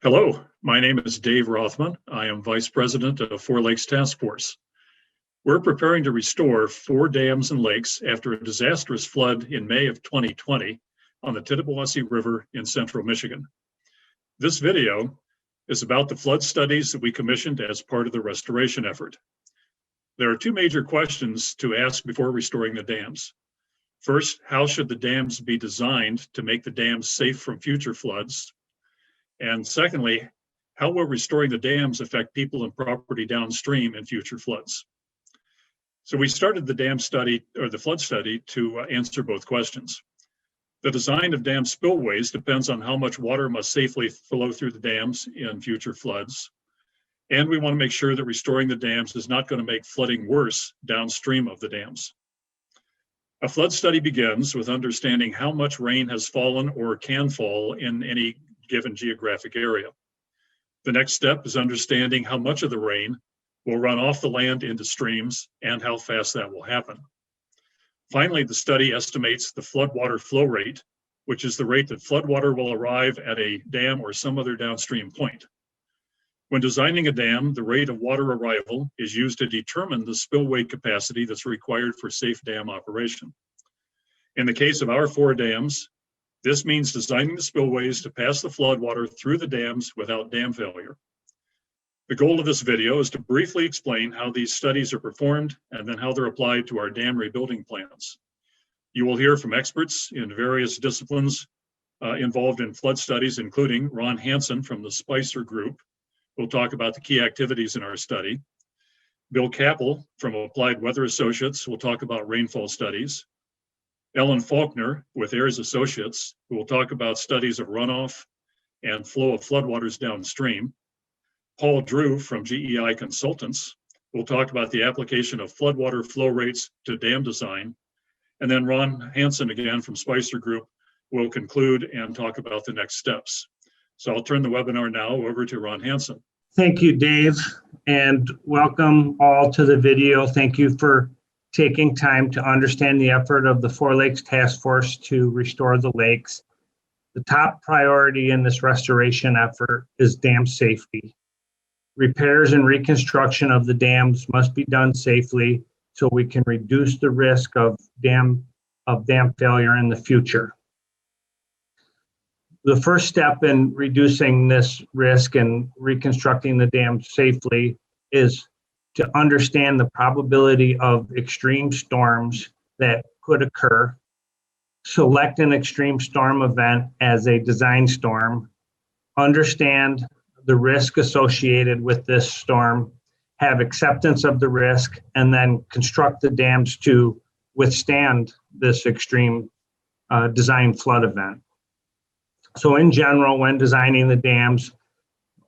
Hello, my name is Dave Rothman. I am Vice President of Four Lakes Task Force. We're preparing to restore 4 dams and lakes after a disastrous flood in May of 2020 on the Tittabawassee River in central Michigan. This video is about the flood studies that we commissioned as part of the restoration effort. There are 2 major questions to ask before restoring the dams. First, how should the dams be designed to make the dams safe from future floods? And secondly, how will restoring the dams affect people and property downstream in future floods? So we started the dam study, or the flood study, to answer both questions. The design of dam spillways depends on how much water must safely flow through the dams in future floods. And we want to make sure that restoring the dams is not going to make flooding worse downstream of the dams. A flood study begins with understanding how much rain has fallen or can fall in any given geographic area. The next step is understanding how much of the rain will run off the land into streams and how fast that will happen. Finally, the study estimates the floodwater flow rate, which is the rate that floodwater will arrive at a dam or some other downstream point. When designing a dam, the rate of water arrival is used to determine the spillway capacity that's required for safe dam operation. In the case of our 4 dams, this means designing the spillways to pass the floodwater through the dams without dam failure. The goal of this video is to briefly explain how these studies are performed and then how they're applied to our dam rebuilding plans. You will hear from experts in various disciplines involved in flood studies, including Ron Hansen from the Spicer Group, who will talk about the key activities in our study. Bill Capel from Applied Weather Associates will talk about rainfall studies. Ellen Faulkner with Ayers Associates, who will talk about studies of runoff and flow of floodwaters downstream. Paul Drew from GEI Consultants will talk about the application of floodwater flow rates to dam design. And then Ron Hansen again from Spicer Group will conclude and talk about the next steps. So I'll turn the webinar now over to Ron Hansen. Thank you, Dave, and welcome all to the video. Thank you for taking time to understand the effort of the Four Lakes Task Force to restore the lakes. The top priority in this restoration effort is dam safety. Repairs and reconstruction of the dams must be done safely so we can reduce the risk of dam failure in the future. The first step in reducing this risk and reconstructing the dam safely is to understand the probability of extreme storms that could occur, select an extreme storm event as a design storm, understand the risk associated with this storm, have acceptance of the risk, and then construct the dams to withstand this extreme design flood event. So in general, when designing the dams,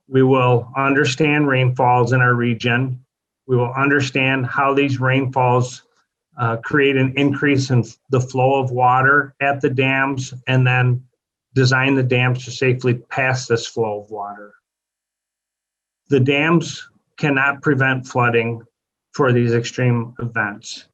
we will understand rainfalls in our region. We will understand how these rainfalls create an increase in the flow of water at the dams, and then design the dams to safely pass this flow of water. The dams cannot prevent flooding for these extreme events.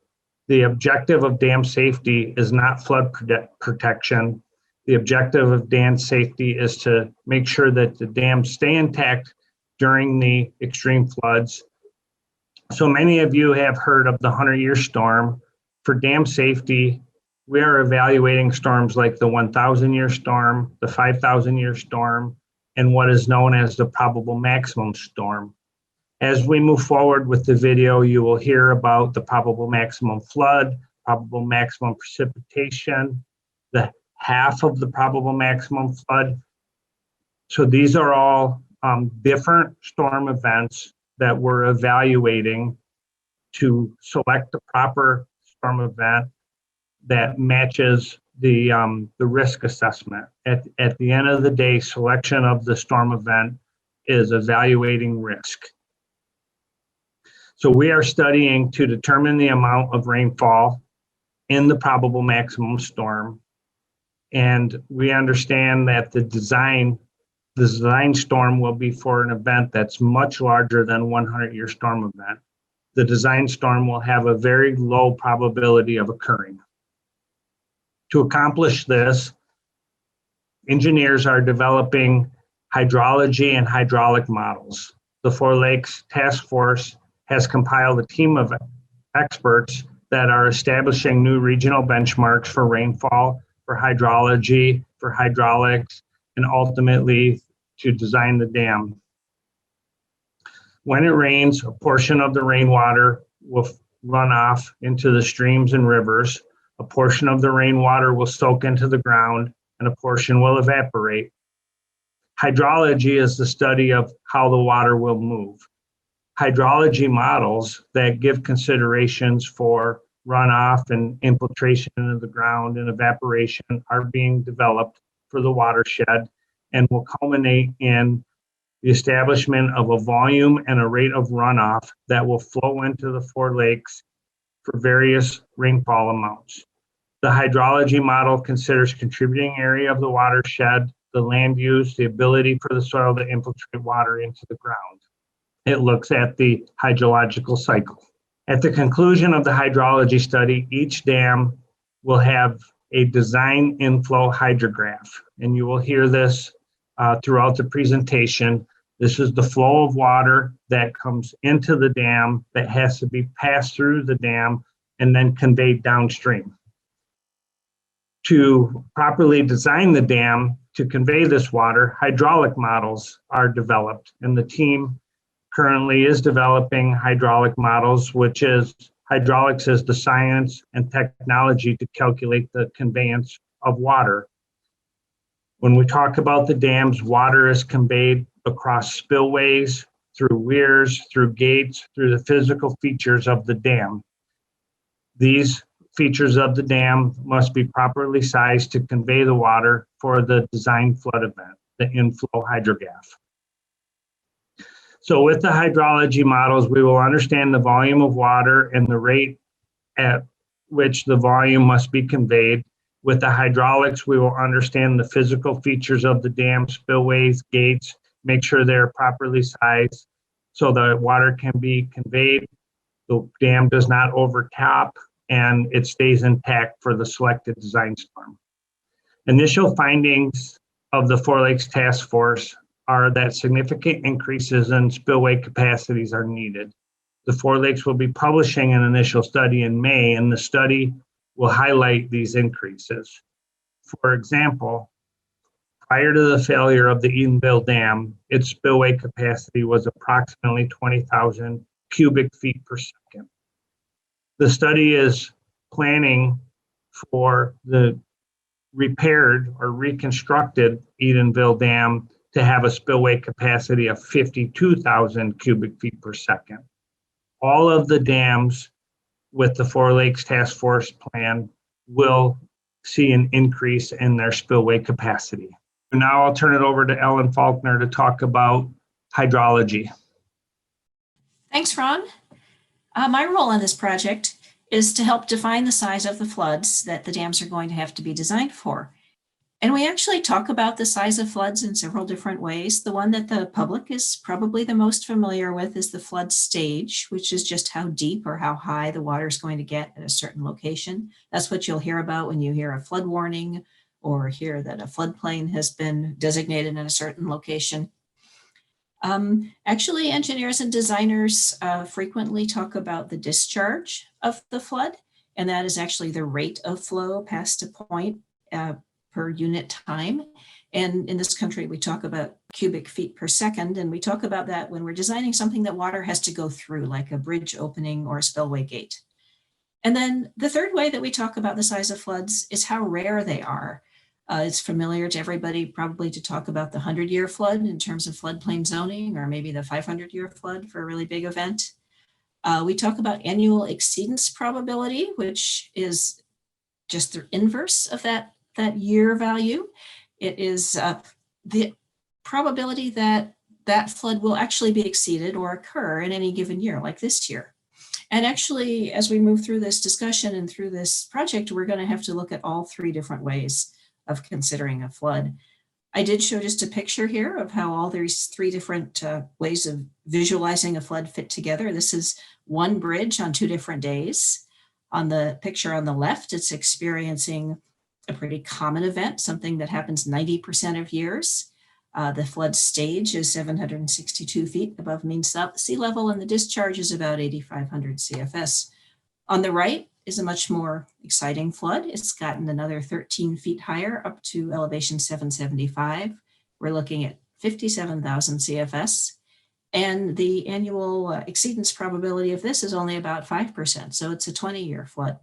The objective of dam safety is not flood protection. The objective of dam safety is to make sure that the dams stay intact during the extreme floods. So many of you have heard of the 100-year storm. For dam safety, we are evaluating storms like the 1,000-year storm, the 5,000-year storm, and what is known as the probable maximum storm. As we move forward with the video, you will hear about the probable maximum flood, probable maximum precipitation, the half of the probable maximum flood. So these are all different storm events that we're evaluating to select the proper storm event that matches the risk assessment. At the end of the day, selection of the storm event is evaluating risk. So we are studying to determine the amount of rainfall in the probable maximum storm. And we understand that the design storm will be for an event that's much larger than 100-year storm event. The design storm will have a very low probability of occurring. To accomplish this, engineers are developing hydrology and hydraulic models. The Four Lakes Task Force has compiled a team of experts that are establishing new regional benchmarks for rainfall, for hydrology, for hydraulics, and ultimately to design the dam. When it rains, a portion of the rainwater will run off into the streams and rivers. A portion of the rainwater will soak into the ground, and a portion will evaporate. Hydrology is the study of how the water will move. Hydrology models that give considerations for runoff and infiltration into the ground and evaporation are being developed for the watershed and will culminate in the establishment of a volume and a rate of runoff that will flow into the Four Lakes for various rainfall amounts. The hydrology model considers contributing area of the watershed, the land use, the ability for the soil to infiltrate water into the ground. It looks at the hydrological cycle. At the conclusion of the hydrology study, each dam will have a design inflow hydrograph, and you will hear this throughout the presentation. This is the flow of water that comes into the dam that has to be passed through the dam and then conveyed downstream. To properly design the dam to convey this water, hydraulic models are developed, and the team currently is developing hydraulic models, which is hydraulics is the science and technology to calculate the conveyance of water. When we talk about the dams, water is conveyed across spillways, through weirs, through gates, through the physical features of the dam. These features of the dam must be properly sized to convey the water for the design flood event, the inflow hydrograph. So with the hydrology models, we will understand the volume of water and the rate at which the volume must be conveyed. With the hydraulics, we will understand the physical features of the dam, spillways, gates, make sure they're properly sized so the water can be conveyed, the dam does not overtop, and it stays intact for the selected design storm. Initial findings of the Four Lakes Task Force are that significant increases in spillway capacities are needed. The Four Lakes will be publishing an initial study in May, and the study will highlight these increases. For example, prior to the failure of the Edenville Dam, its spillway capacity was approximately 20,000 cubic feet per second. The study is planning for the repaired or reconstructed Edenville Dam to have a spillway capacity of 52,000 cubic feet per second. All of the dams with the Four Lakes Task Force plan will see an increase in their spillway capacity. Now I'll turn it over to Ellen Faulkner to talk about hydrology. Thanks, Ron. My role on this project is to help define the size of the floods that the dams are going to have to be designed for. And we actually talk about the size of floods in several different ways. The one that the public is probably the most familiar with is the flood stage, which is just how deep or how high the water is going to get at a certain location. That's what you'll hear about when you hear a flood warning or hear that a floodplain has been designated in a certain location. Actually, engineers and designers frequently talk about the discharge of the flood, and that is actually the rate of flow past a point per unit time. And in this country, we talk about cubic feet per second, and we talk about that when we're designing something that water has to go through, like a bridge opening or a spillway gate. And then the third way that we talk about the size of floods is how rare they are. It's familiar to everybody probably to talk about the 100-year flood in terms of floodplain zoning, or maybe the 500-year flood for a really big event. We talk about annual exceedance probability, which is just the inverse of that year value. It is the probability that that flood will actually be exceeded or occur in any given year, like this year. And actually, as we move through this discussion and through this project, we're going to have to look at all three different ways of considering a flood. I did show just a picture here of how all these three different ways of visualizing a flood fit together. This is one bridge on 2 different days. On the picture on the left, it's experiencing a pretty common event, something that happens 90% of years. The flood stage is 762 feet above mean sea level, and the discharge is about 8,500 CFS. On the right is a much more exciting flood. It's gotten another 13 feet higher up to elevation 775. We're looking at 57,000 CFS. And the annual exceedance probability of this is only about 5%. So it's a 20-year flood.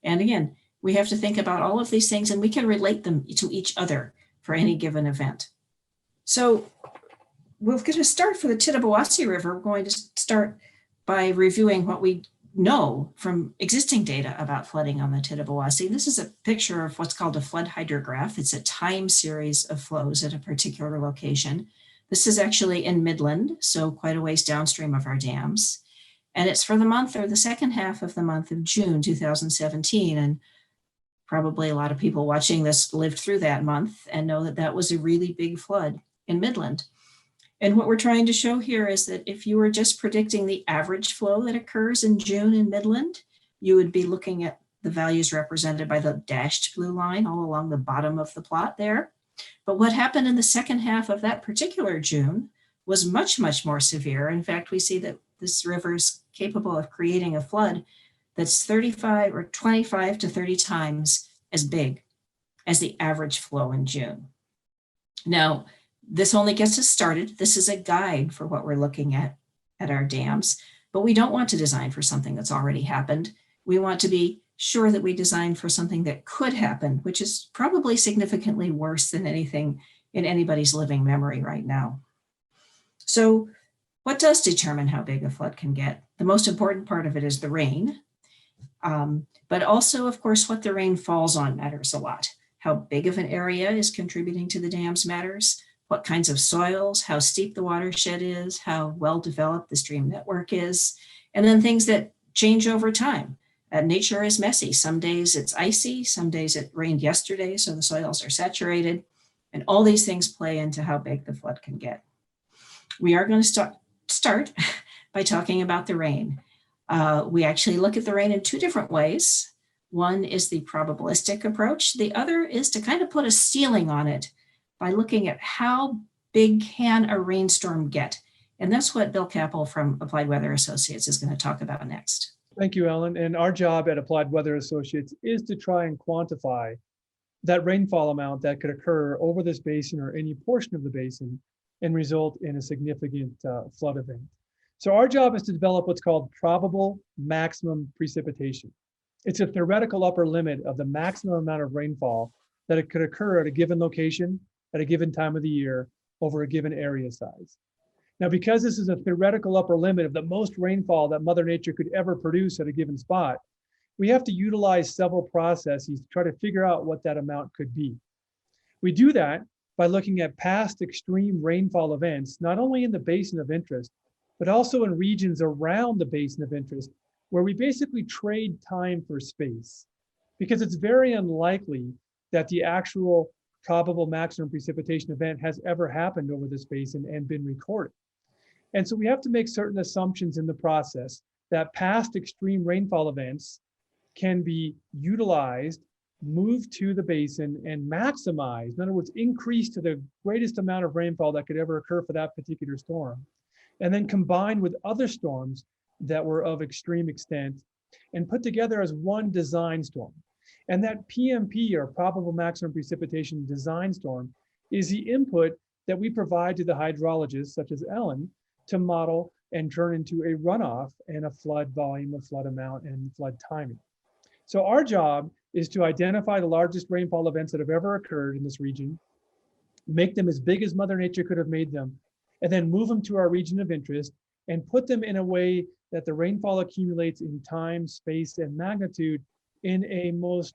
And again, we have to think about all of these things, and we can relate them to each other for any given event. So we're going to start for the Tittabawassee River. We're going to start by reviewing what we know from existing data about flooding on the Tittabawassee. This is a picture of what's called a flood hydrograph. It's a time series of flows at a particular location. This is actually in Midland, so quite a ways downstream of our dams. And it's for the month or the second half of the month of June 2017. And probably a lot of people watching this lived through that month and know that that was a really big flood in Midland. And what we're trying to show here is that if you were just predicting the average flow that occurs in June in Midland, you would be looking at the values represented by the dashed blue line all along the bottom of the plot there. But what happened in the second half of that particular June was much, much more severe. In fact, we see that this river is capable of creating a flood that's 35 or 25 to 30 times as big as the average flow in June. Now, this only gets us started. This is a guide for what we're looking at our dams, but we don't want to design for something that's already happened. We want to be sure that we design for something that could happen, which is probably significantly worse than anything in anybody's living memory right now. So what does determine how big a flood can get? The most important part of it is the rain, but also, of course, what the rain falls on matters a lot. How big of an area is contributing to the dams matters. What kinds of soils, how steep the watershed is, how well developed the stream network is, and then things that change over time. Nature is messy. Some days it's icy, some days it rained yesterday, so the soils are saturated, and all these things play into how big the flood can get. We are going to start by talking about the rain. We actually look at the rain in two different ways. One is the probabilistic approach. The other is to kind of put a ceiling on it by looking at how big can a rainstorm get. And that's what Bill Capel from Applied Weather Associates is going to talk about next. Thank you, Ellen. And our job at Applied Weather Associates is to try and quantify that rainfall amount that could occur over this basin or any portion of the basin and result in a significant flood event. So our job is to develop what's called probable maximum precipitation. It's a theoretical upper limit of the maximum amount of rainfall that it could occur at a given location at a given time of the year over a given area size. Now, because this is a theoretical upper limit of the most rainfall that Mother Nature could ever produce at a given spot, we have to utilize several processes to try to figure out what that amount could be. We do that by looking at past extreme rainfall events, not only in the basin of interest, but also in regions around the basin of interest, where we basically trade time for space, because it's very unlikely that the actual probable maximum precipitation event has ever happened over this basin and been recorded. And so we have to make certain assumptions in the process that past extreme rainfall events can be utilized, moved to the basin, and maximized, in other words, increased to the greatest amount of rainfall that could ever occur for that particular storm, and then combined with other storms that were of extreme extent and put together as one design storm. And that PMP, or probable maximum precipitation design storm, is the input that we provide to the hydrologists, such as Ellen, to model and turn into a runoff and a flood volume, a flood amount, and flood timing. So our job is to identify the largest rainfall events that have ever occurred in this region, make them as big as Mother Nature could have made them, and then move them to our region of interest and put them in a way that the rainfall accumulates in time, space, and magnitude in a most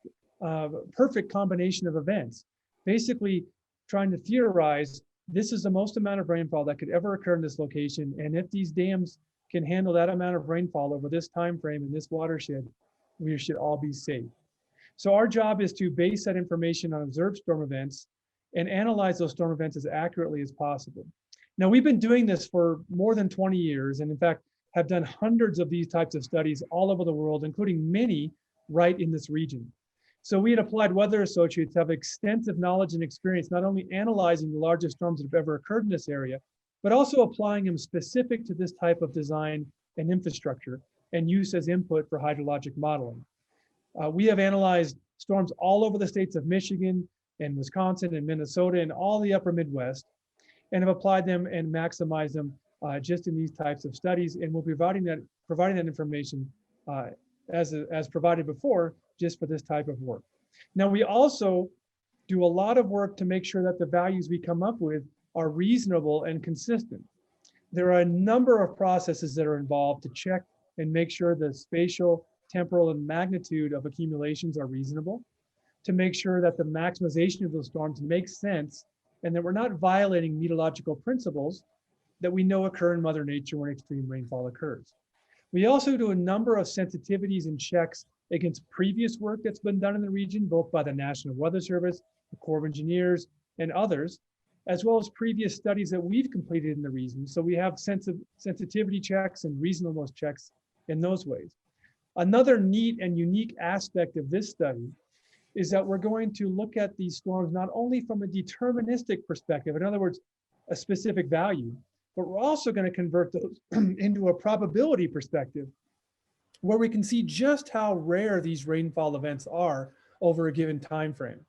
perfect combination of events. Basically trying to theorize, this is the most amount of rainfall that could ever occur in this location. And if these dams can handle that amount of rainfall over this time frame in this watershed, we should all be safe. So our job is to base that information on observed storm events and analyze those storm events as accurately as possible. Now, we've been doing this for more than 20 years, and in fact, have done hundreds of these types of studies all over the world, including many right in this region. So we at Applied Weather Associates have extensive knowledge and experience, not only analyzing the largest storms that have ever occurred in this area, but also applying them specific to this type of design and infrastructure and use as input for hydrologic modeling. We have analyzed storms all over the states of Michigan and Wisconsin and Minnesota and all the upper Midwest, and have applied them and maximized them just in these types of studies. And we'll be providing that information as provided before, just for this type of work. Now, we also do a lot of work to make sure that the values we come up with are reasonable and consistent. There are a number of processes that are involved to check and make sure the spatial, temporal, and magnitude of accumulations are reasonable, to make sure that the maximization of those storms makes sense, and that we're not violating meteorological principles that we know occur in Mother Nature when extreme rainfall occurs. We also do a number of sensitivities and checks against previous work that's been done in the region, both by the National Weather Service, the Corps of Engineers, and others, as well as previous studies that we've completed in the region. So we have sensitivity checks and reasonableness checks in those ways. Another neat and unique aspect of this study is that we're going to look at these storms not only from a deterministic perspective, in other words, a specific value, but we're also going to convert those into a probability perspective where we can see just how rare these rainfall events are over a given time frame.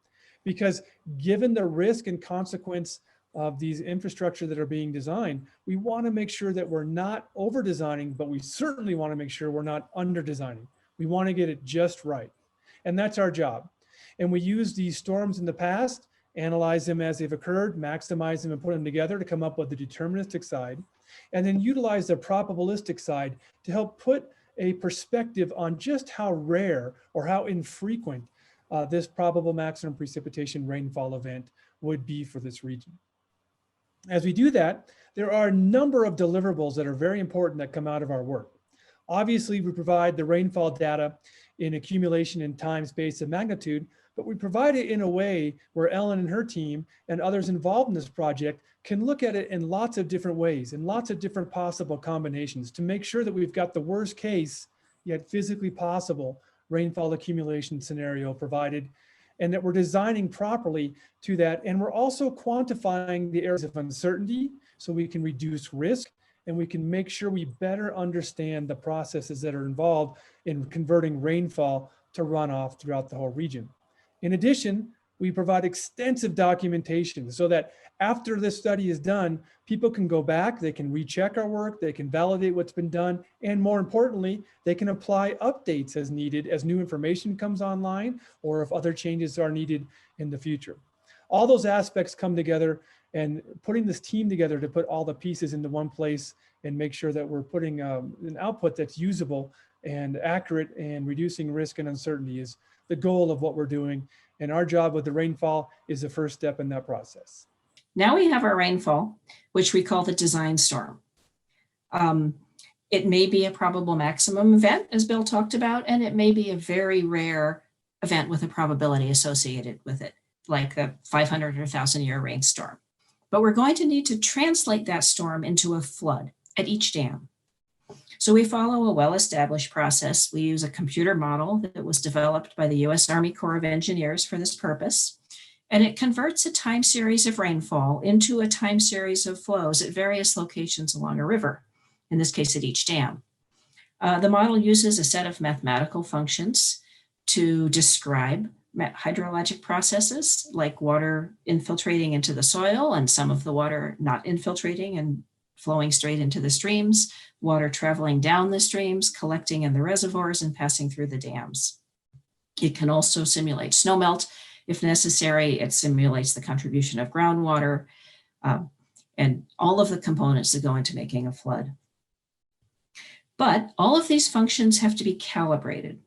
Because given the risk and consequence of these infrastructure that are being designed, we want to make sure that we're not over designing, but we certainly want to make sure we're not under designing. We want to get it just right. And that's our job. And we use these storms in the past, analyze them as they've occurred, maximize them and put them together to come up with the deterministic side, and then utilize the probabilistic side to help put a perspective on just how rare or how infrequent this probable maximum precipitation rainfall event would be for this region. As we do that, there are a number of deliverables that are very important that come out of our work. Obviously, we provide the rainfall data in accumulation in time, space, and magnitude, but we provide it in a way where Ellen and her team and others involved in this project can look at it in lots of different ways, in lots of different possible combinations to make sure that we've got the worst case, yet physically possible rainfall accumulation scenario provided, and that we're designing properly to that. And we're also quantifying the areas of uncertainty so we can reduce risk and we can make sure we better understand the processes that are involved in converting rainfall to runoff throughout the whole region. In addition, we provide extensive documentation so that after this study is done, people can go back, they can recheck our work, they can validate what's been done, and more importantly, they can apply updates as needed as new information comes online or if other changes are needed in the future. All those aspects come together, and putting this team together to put all the pieces into one place and make sure that we're putting an output that's usable and accurate and reducing risk and uncertainty is the goal of what we're doing. And our job with the rainfall is the first step in that process. Now we have our rainfall, which we call the design storm. It may be a probable maximum event, as Bill talked about, and it may be a very rare event with a probability associated with it, like a 500 or 1,000-year rainstorm. But we're going to need to translate that storm into a flood at each dam. So we follow a well-established process. We use a computer model that was developed by the U.S. Army Corps of Engineers for this purpose, and it converts a time series of rainfall into a time series of flows at various locations along a river, in this case at each dam. The model uses a set of mathematical functions to describe hydrologic processes like water infiltrating into the soil and some of the water not infiltrating and flowing straight into the streams, water traveling down the streams, collecting in the reservoirs and passing through the dams. It can also simulate snowmelt. If necessary, it simulates the contribution of groundwater and all of the components that go into making a flood. But all of these functions have to be calibrated.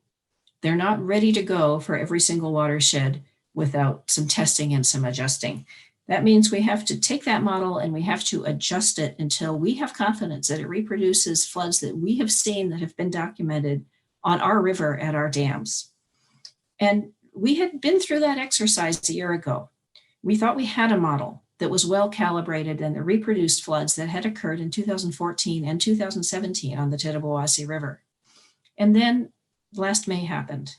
They're not ready to go for every single watershed without some testing and some adjusting. That means we have to take that model and we have to adjust it until we have confidence that it reproduces floods that we have seen that have been documented on our river at our dams. And we had been through that exercise a year ago. We thought we had a model that was well calibrated and that reproduced floods that had occurred in 2014 and 2017 on the Tittabawassee River. And then last May happened.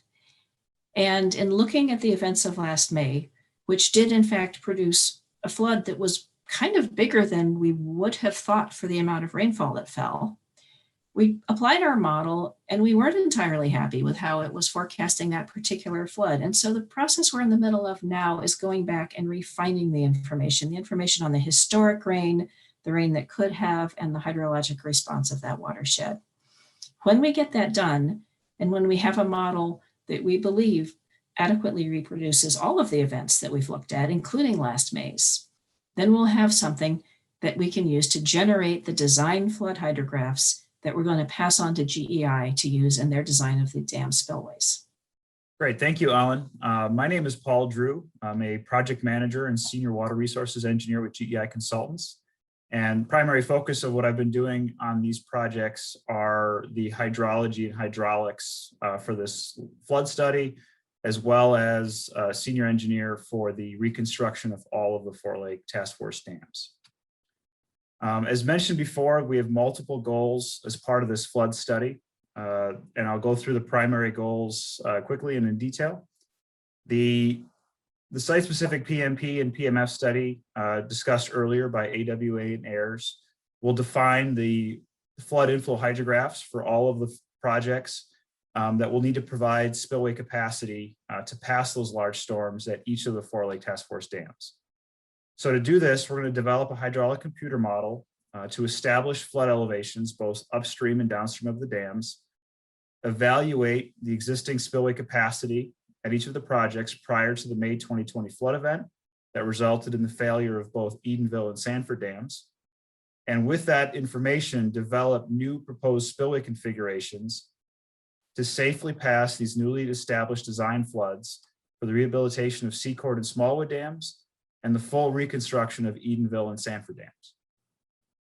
And in looking at the events of last May, which did in fact produce a flood that was kind of bigger than we would have thought for the amount of rainfall that fell, we applied our model and we weren't entirely happy with how it was forecasting that particular flood. And so the process we're in the middle of now is going back and refining the information on the historic rain, the rain that could have, and the hydrologic response of that watershed. When we get that done, and when we have a model that we believe adequately reproduces all of the events that we've looked at, including last May's, then we'll have something that we can use to generate the design flood hydrographs that we're going to pass on to GEI to use in their design of the dam spillways. Great, thank you, Ellen. My name is Paul Drew. I'm a project manager and senior water resources engineer with GEI Consultants. And primary focus of what I've been doing on these projects are the hydrology and hydraulics for this flood study, as well as a senior engineer for the reconstruction of all of the Four Lake Task Force dams. As mentioned before, we have multiple goals as part of this flood study, and I'll go through the primary goals quickly and in detail. The site-specific PMP and PMF study discussed earlier by AWA and AIRS will define the flood inflow hydrographs for all of the projects that will need to provide spillway capacity to pass those large storms at each of the Four Lake Task Force dams. So to do this, we're going to develop a hydraulic computer model to establish flood elevations, both upstream and downstream of the dams, evaluate the existing spillway capacity at each of the projects prior to the May 2020 flood event that resulted in the failure of both Edenville and Sanford dams. And with that information, develop new proposed spillway configurations to safely pass these newly established design floods for the rehabilitation of Secord and Smallwood dams and the full reconstruction of Edenville and Sanford dams.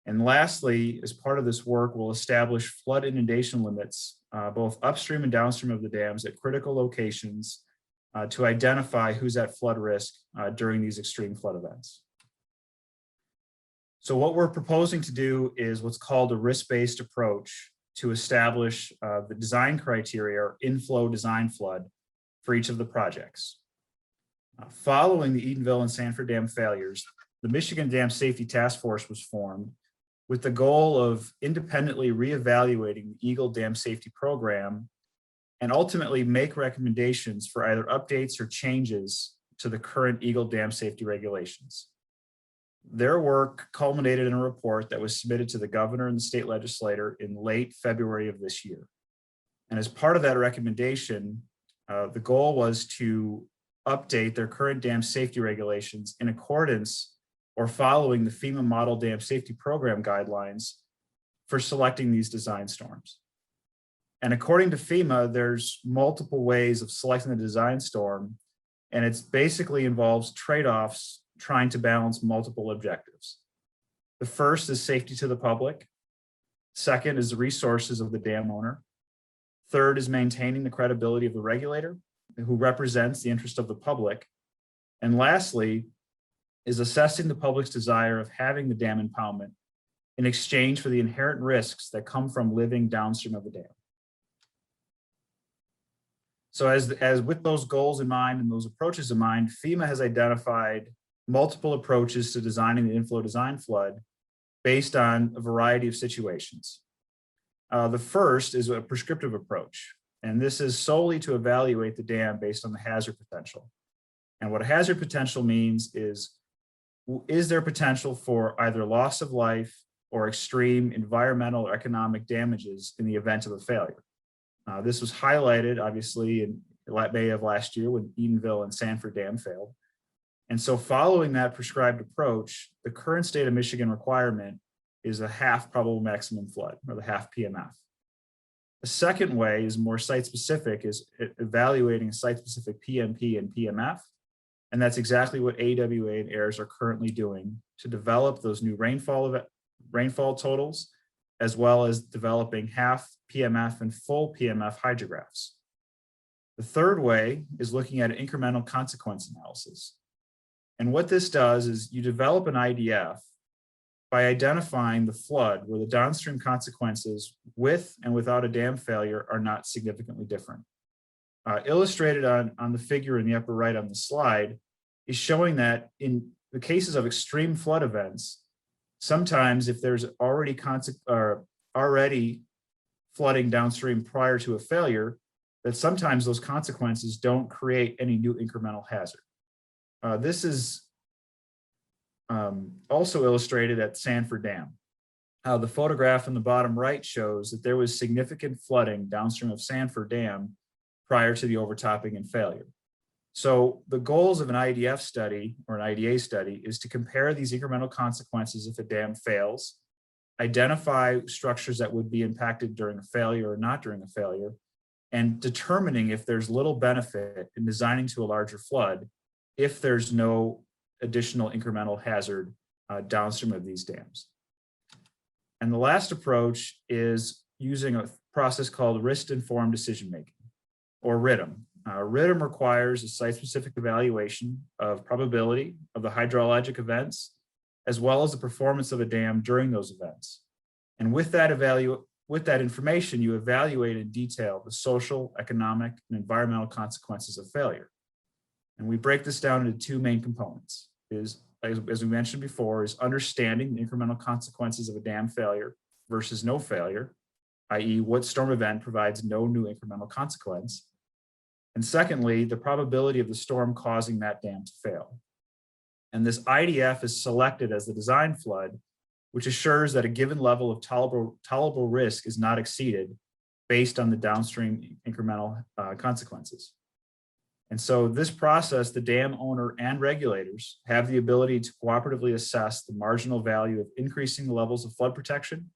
And lastly, as part of this work, we'll establish flood inundation limits, both upstream and downstream of the dams at critical locations to identify who's at flood risk during these extreme flood events. So what we're proposing to do is what's called a risk-based approach to establish the design criteria or inflow design flood for each of the projects. Following the Edenville and Sanford dam failures, the Michigan Dam Safety Task Force was formed with the goal of independently reevaluating the Eagle Dam Safety Program and ultimately make recommendations for either updates or changes to the current Eagle Dam safety regulations. Their work culminated in a report that was submitted to the governor and the state legislature in late February of this year. And as part of that recommendation, the goal was to update their current dam safety regulations in accordance or following the FEMA Model Dam Safety Program guidelines for selecting these design storms. And according to FEMA, there's multiple ways of selecting the design storm, and it basically involves trade-offs trying to balance multiple objectives. The first is safety to the public. Second is the resources of the dam owner. Third is maintaining the credibility of the regulator, who represents the interest of the public. And lastly, is assessing the public's desire of having the dam impoundment in exchange for the inherent risks that come from living downstream of the dam. So as with those goals in mind and those approaches in mind, FEMA has identified multiple approaches to designing the inflow design flood based on a variety of situations. The first is a prescriptive approach. And this is solely to evaluate the dam based on the hazard potential. And what a hazard potential means is there potential for either loss of life or extreme environmental or economic damages in the event of a failure? This was highlighted, obviously, in May of last year when Edenville and Sanford Dam failed. And so following that prescribed approach, the current state of Michigan requirement is a half probable maximum flood, or the half PMF. The second way is more site-specific, is evaluating a site-specific PMP and PMF. And that's exactly what AWA and AIRS are currently doing to develop those new rainfall totals, as well as developing half PMF and full PMF hydrographs. The third way is looking at an incremental consequence analysis. And what this does is you develop an IDF by identifying the flood where the downstream consequences with and without a dam failure are not significantly different. illustrated on the figure in the upper right on the slide is showing that in the cases of extreme flood events, sometimes if there's already flooding downstream prior to a failure, that sometimes those consequences don't create any new incremental hazard. This is also illustrated at Sanford Dam. The photograph in the bottom right shows that there was significant flooding downstream of Sanford Dam prior to the overtopping and failure. So the goals of an IDF study or an IDA study is to compare these incremental consequences if a dam fails, identify structures that would be impacted during a failure or not during a failure, and determining if there's little benefit in designing to a larger flood if there's no additional incremental hazard downstream of these dams. And the last approach is using a process called risk-informed decision-making, or RITM. RITM requires a site-specific evaluation of probability of the hydrologic events, as well as the performance of a dam during those events. And with that information, you evaluate in detail the social, economic, and environmental consequences of failure. And we break this down into two main components. As we mentioned before, is understanding the incremental consequences of a dam failure versus no failure, i.e. what storm event provides no new incremental consequence. And secondly, the probability of the storm causing that dam to fail. And this IDF is selected as the design flood, which assures that a given level of tolerable risk is not exceeded based on the downstream incremental consequences. And so this process, the dam owner and regulators have the ability to cooperatively assess the marginal value of increasing the levels of flood protection,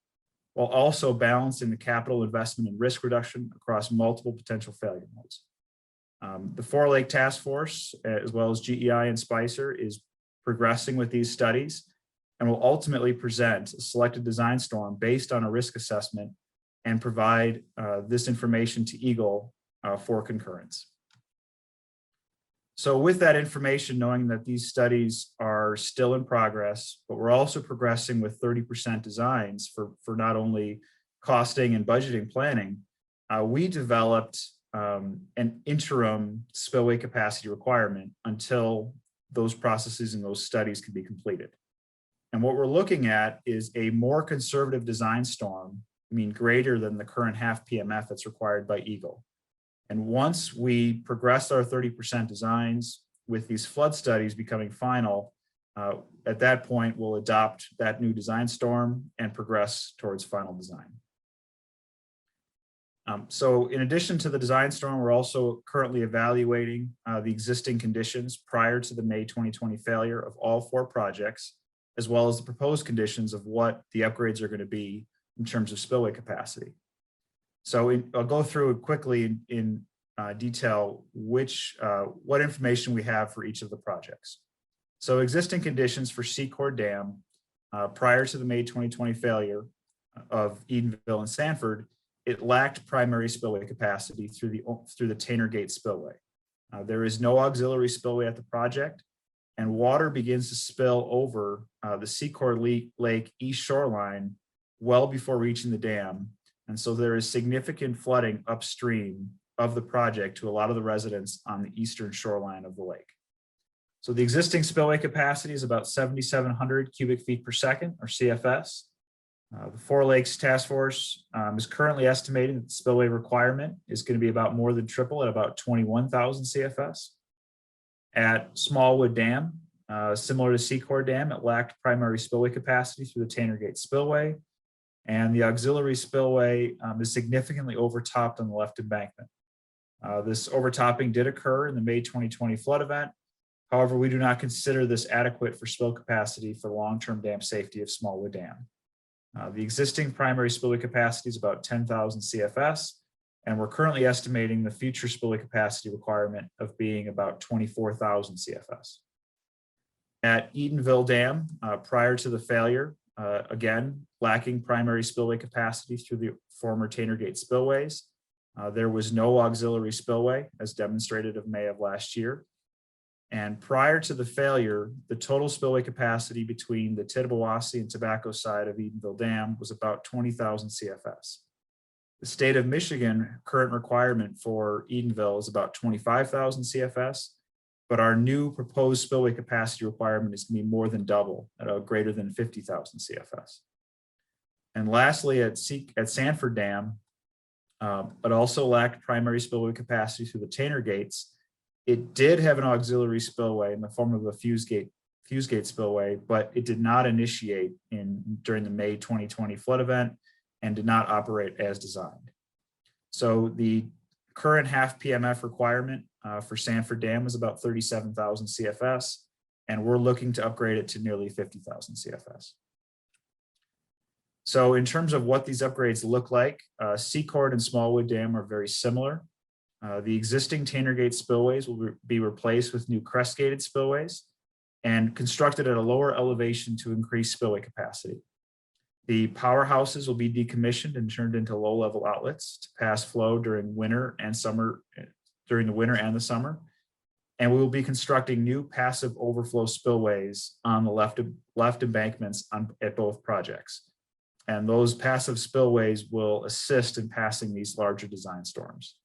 while also balancing the capital investment and risk reduction across multiple potential failure modes. The Four Lake Task Force, as well as GEI and Spicer, is progressing with these studies and will ultimately present a selected design storm based on a risk assessment and provide this information to EGLE for concurrence. So with that information, knowing that these studies are still in progress, but we're also progressing with 30% designs for not only costing and budgeting planning, we developed an interim spillway capacity requirement until those processes and those studies can be completed. And what we're looking at is a more conservative design storm, greater than the current half PMF that's required by EGLE. And once we progress our 30% designs with these flood studies becoming final, at that point, we'll adopt that new design storm and progress towards final design. So in addition to the design storm, we're also currently evaluating the existing conditions prior to the May 2020 failure of all four projects, as well as the proposed conditions of what the upgrades are going to be in terms of spillway capacity. So I'll go through quickly in detail what information we have for each of the projects. So existing conditions for Secord Dam prior to the May 2020 failure of Edenville and Sanford, it lacked primary spillway capacity through the Tanner Gate spillway. There is no auxiliary spillway at the project, and water begins to spill over the Secord Lake east shoreline well before reaching the dam. And so there is significant flooding upstream of the project to a lot of the residents on the eastern shoreline of the lake. So the existing spillway capacity is about 7,700 cubic feet per second, or CFS. The Four Lakes Task Force is currently estimating that the spillway requirement is going to be about more than triple at about 21,000 CFS. At Smallwood Dam, similar to Secord Dam, it lacked primary spillway capacity through the Tanner Gate spillway, and the auxiliary spillway is significantly overtopped on the left embankment. This overtopping did occur in the May 2020 flood event. However, we do not consider this adequate for spill capacity for long-term dam safety of Smallwood Dam. The existing primary spillway capacity is about 10,000 CFS, and we're currently estimating the future spillway capacity requirement of being about 24,000 CFS. At Edenville Dam, prior to the failure, again, lacking primary spillway capacity through the former Tanner Gate spillways, there was no auxiliary spillway, as demonstrated of May of last year. And prior to the failure, the total spillway capacity between the Tittabawassee and Tobacco side of Edenville Dam was about 20,000 CFS. The state of Michigan current requirement for Edenville is about 25,000 CFS, but our new proposed spillway capacity requirement is going to be more than double at a greater than 50,000 CFS. And lastly, at Sanford Dam, but also lacked primary spillway capacity through the Tanner gates. It did have an auxiliary spillway in the form of a fuse gate spillway, but it did not initiate during the May 2020 flood event and did not operate as designed. So the current half PMF requirement for Sanford Dam is about 37,000 CFS, and we're looking to upgrade it to nearly 50,000 CFS. So in terms of what these upgrades look like, Secord and Smallwood Dam are very similar. The existing Tanner Gate spillways will be replaced with new crest gated spillways and constructed at a lower elevation to increase spillway capacity. The powerhouses will be decommissioned and turned into low level outlets to pass flow during winter and summer, during the winter and the summer. And we will be constructing new passive overflow spillways on the left embankments at both projects. And those passive spillways will assist in passing these larger design storms.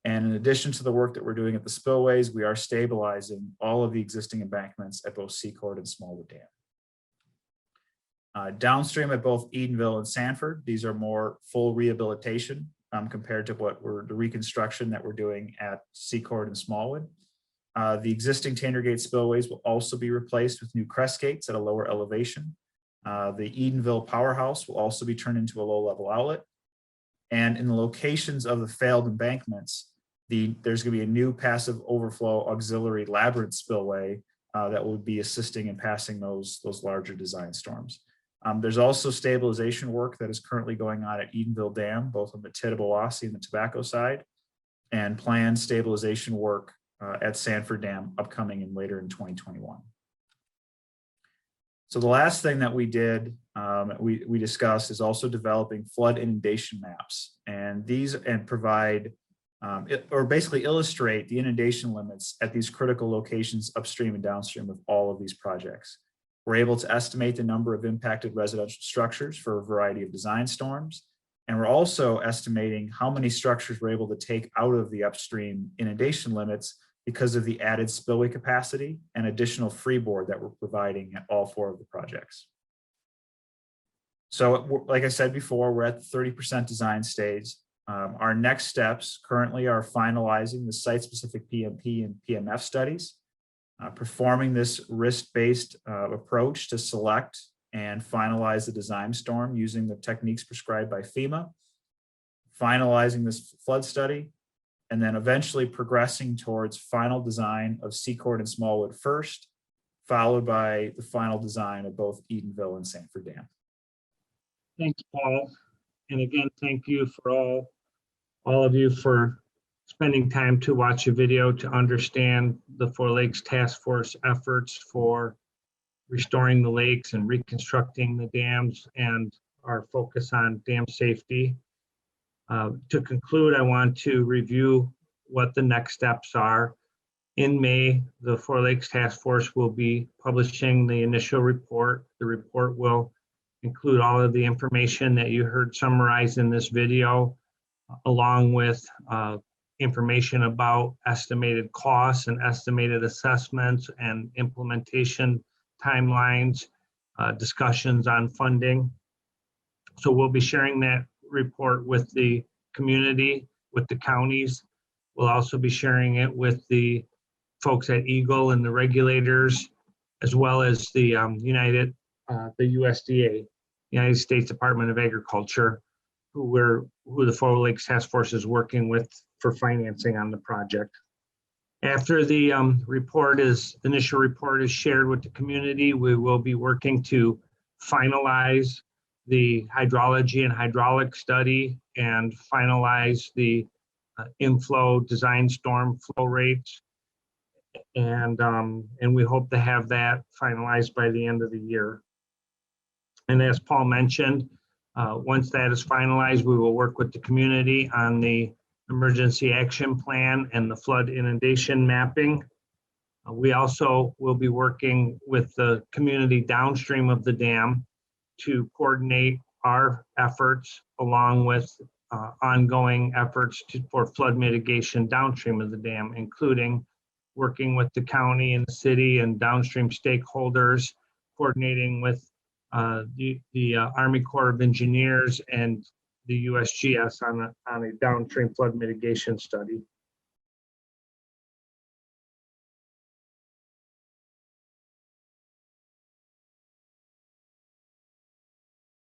And in addition to the work that we're doing at the spillways, we are stabilizing all of the existing embankments at both Secord and Smallwood Dam. Downstream at both Edenville and Sanford, these are more full rehabilitation compared to the reconstruction that we're doing at Secord and Smallwood. The existing Tanner Gate spillways will also be replaced with new crest gates at a lower elevation. The Edenville powerhouse will also be turned into a low-level outlet. And in the locations of the failed embankments, there's going to be a new passive overflow auxiliary labyrinth spillway that will be assisting in passing those larger design storms. There's also stabilization work that is currently going on at Edenville Dam, both on the Tittabawassee and the Tobacco side, and planned stabilization work at Sanford Dam upcoming and later in 2021. So the last thing that we did, we discussed, is also developing flood inundation maps, and these provide or basically illustrate the inundation limits at these critical locations upstream and downstream of all of these projects. We're able to estimate the number of impacted residential structures for a variety of design storms, and we're also estimating how many structures we're able to take out of the upstream inundation limits because of the added spillway capacity and additional freeboard that we're providing at all 4 of the projects. So like I said before, we're at the 30% design stage. Our next steps currently are finalizing the site-specific PMP and PMF studies, performing this risk-based approach to select and finalize the design storm using the techniques prescribed by FEMA, finalizing this flood study, and then eventually progressing towards final design of Secord and Smallwood first, followed by the final design of both Edenville and Sanford Dam. Thanks, Paul. And again, thank you for all of you for spending time to watch a video to understand the 4 Lakes Task Force efforts for restoring the lakes and reconstructing the dams and our focus on dam safety. To conclude, I want to review what the next steps are. In May, the 4 Lakes Task Force will be publishing the initial report. The report will include all of the information that you heard summarized in this video, along with information about estimated costs and estimated assessments and implementation timelines, discussions on funding. So we'll be sharing that report with the community, with the counties. We'll also be sharing it with the folks at Eagle and the regulators, as well as the the USDA, United States Department of Agriculture, who the 4 Lakes Task Force is working with for financing on the project. After the initial report is shared with the community, we will be working to finalize the hydrology and hydraulic study and finalize the inflow design storm flow rates. And we hope to have that finalized by the end of the year. And as Paul mentioned, once that is finalized, we will work with the community on the emergency action plan and the flood inundation mapping. We also will be working with the community downstream of the dam to coordinate our efforts along with ongoing efforts for flood mitigation downstream of the dam, including working with the county and the city and downstream stakeholders, coordinating with the Army Corps of Engineers and the USGS on a downstream flood mitigation study.